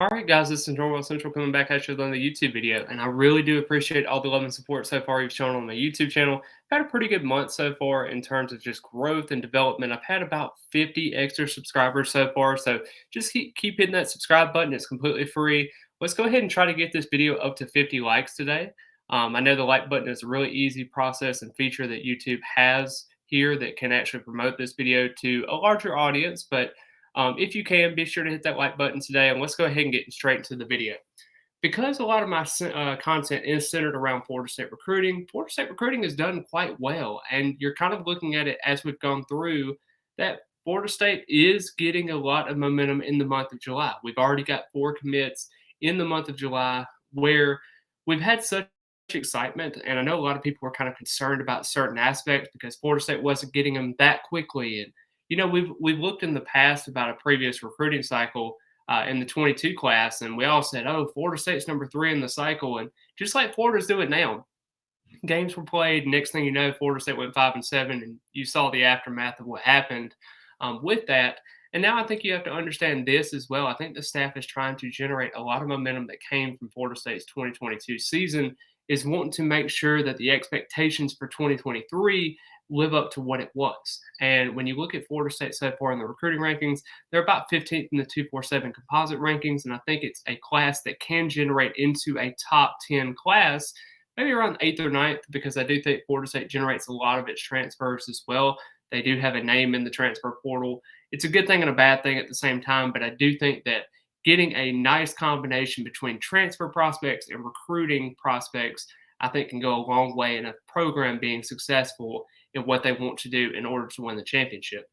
All right, guys, this is Norwell Central coming back at you with another YouTube video, and I really do appreciate all the love and support so far you've shown on my YouTube channel. I've had a pretty good month so far in terms of just growth and development. I've had about 50 extra subscribers so far, so just keep hitting that subscribe button. It's completely free. Let's go ahead and try to get this video up to 50 likes today. I know the like button is a really easy process and feature that YouTube has here that can actually promote this video to a larger audience, but if you can, be sure to hit that like button today, and let's go ahead and get straight into the video. Because a lot of my content is centered around Florida State recruiting has done quite well, and you're kind of looking at it as we've gone through that Florida State is getting a lot of momentum in the month of July. We've already got 4 commits in the month of July where we've had such excitement, and I know a lot of people were kind of concerned about certain aspects because Florida State wasn't getting them that quickly. And we've looked in the past about a previous recruiting cycle in the 22 class, and we all said, "Oh, Florida State's number 3 in the cycle," and just like Florida's doing now, games were played. Next thing you know, Florida State went 5-7, and you saw the aftermath of what happened with that. And now I think you have to understand this as well. I think the staff is trying to generate a lot of momentum that came from Florida State's 2022 season, is wanting to make sure that the expectations for 2023 live up to what it was. And when you look at Florida State so far in the recruiting rankings, they're about 15th in the 247 composite rankings. And I think it's a class that can generate into a top 10 class, maybe around 8th or 9th, because I do think Florida State generates a lot of its transfers as well. They do have a name in the transfer portal. It's a good thing and a bad thing at the same time, but I do think that getting a nice combination between transfer prospects and recruiting prospects, I think, can go a long way in a program being successful in what they want to do in order to win the championship.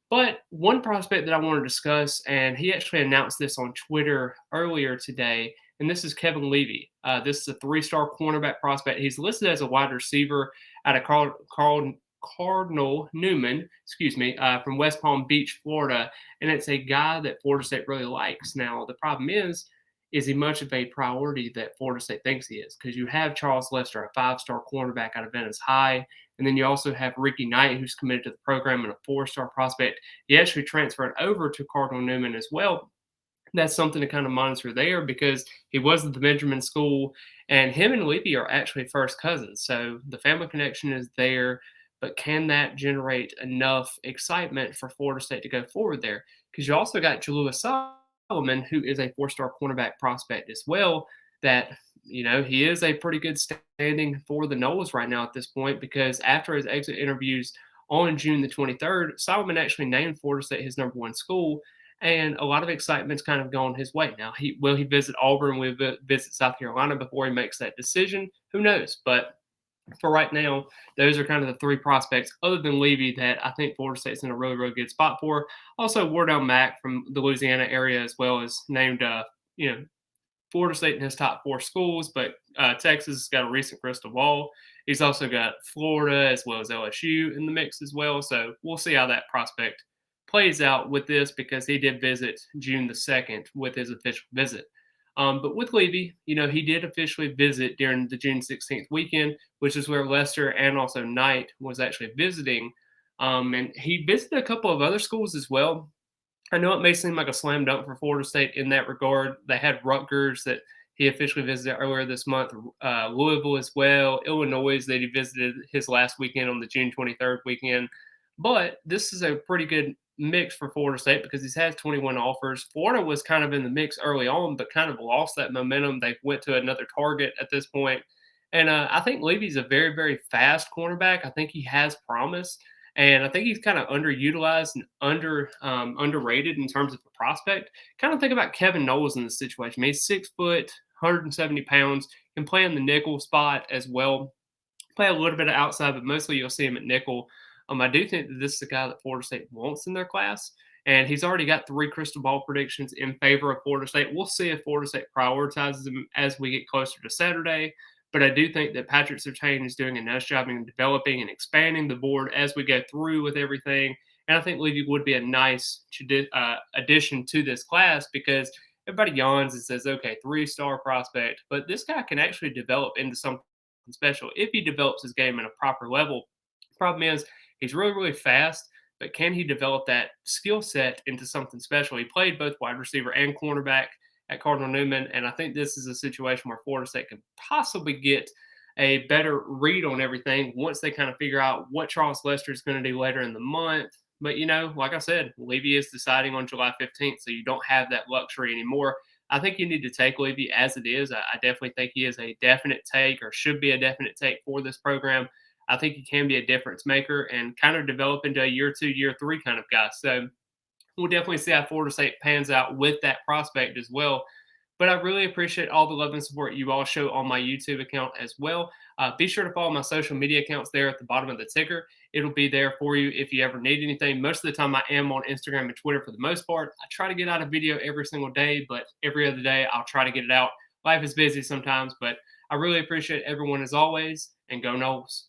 But one prospect that I want to discuss, and he actually announced this on Twitter earlier today, and this is Kevin Levy. This is a 3-star cornerback prospect. He's listed as a wide receiver at a Cardinal Newman, from West Palm Beach, Florida, and it's a guy that Florida State really likes. Now, the problem is he much of a priority that Florida State thinks he is? Because you have Charles Lester, a 5-star cornerback out of Venice High, and then you also have Ricky Knight, who's committed to the program and a 4-star prospect. He actually transferred over to Cardinal Newman as well. That's something to kind of monitor there because he was at the Benjamin School, and him and Levy are actually first cousins. So the family connection is there, but can that generate enough excitement for Florida State to go forward there? Because you also got Jalua Solomon, who is a 4-star cornerback prospect as well, that he is a pretty good standing for the Noles right now at this point because after his exit interviews on June the 23rd, Solomon actually named Florida State his number 1 school, and a lot of excitement's kind of gone his way. Now, he visit Auburn, will visit South Carolina before he makes that decision? Who knows? But for right now, those are kind of the 3 prospects other than Levy that I think Florida State's in a really, really good spot for. Also, Wardell Mack from the Louisiana area as well is named, Florida State in his top 4 schools, but Texas has got a recent crystal ball. He's also got Florida as well as LSU in the mix as well. So we'll see how that prospect plays out with this because he did visit June the 2nd with his official visit. But with Levy, he did officially visit during the June 16th weekend, which is where Lester and also Knight was actually visiting. And he visited a couple of other schools as well. I know it may seem like a slam dunk for Florida State in that regard. They had Rutgers that he officially visited earlier this month, Louisville as well, Illinois that he visited his last weekend on the June 23rd weekend. But this is a pretty good mix for Florida State because he's had 21 offers. Florida was kind of in the mix early on, but kind of lost that momentum. They went to another target at this point. And I think Levy's a very, very fast cornerback. I think he has promise. And I think he's kind of underutilized and underrated in terms of a prospect. Kind of think about Kevin Knowles in this situation. He's 6 foot, 170 pounds, can play in the nickel spot as well. Play a little bit of outside, but mostly you'll see him at nickel. I do think that this is a guy that Florida State wants in their class, and he's already got 3 crystal ball predictions in favor of Florida State. We'll see if Florida State prioritizes him as we get closer to Saturday. But I do think that Patrick Surtain is doing a nice job in developing and expanding the board as we go through with everything. And I think Levy would be a nice addition to this class because everybody yawns and says, okay, 3-star prospect. But this guy can actually develop into something special if he develops his game at a proper level. Problem is, he's really, really fast, but can he develop that skill set into something special? He played both wide receiver and cornerback at Cardinal Newman. And I think this is a situation where Florida State can possibly get a better read on everything once they kind of figure out what Charles Lester is going to do later in the month. But, like I said, Levy is deciding on July 15th, so you don't have that luxury anymore. I think you need to take Levy as it is. I definitely think he is a definite take, or should be a definite take for this program. I think he can be a difference maker and kind of develop into a year two, year three kind of guy. So we'll definitely see how Florida State pans out with that prospect as well. But I really appreciate all the love and support you all show on my YouTube account as well. Be sure to follow my social media accounts there at the bottom of the ticker. It'll be there for you if you ever need anything. Most of the time, I am on Instagram and Twitter for the most part. I try to get out a video every single day, but every other day, I'll try to get it out. Life is busy sometimes, but I really appreciate everyone as always, and go Noles.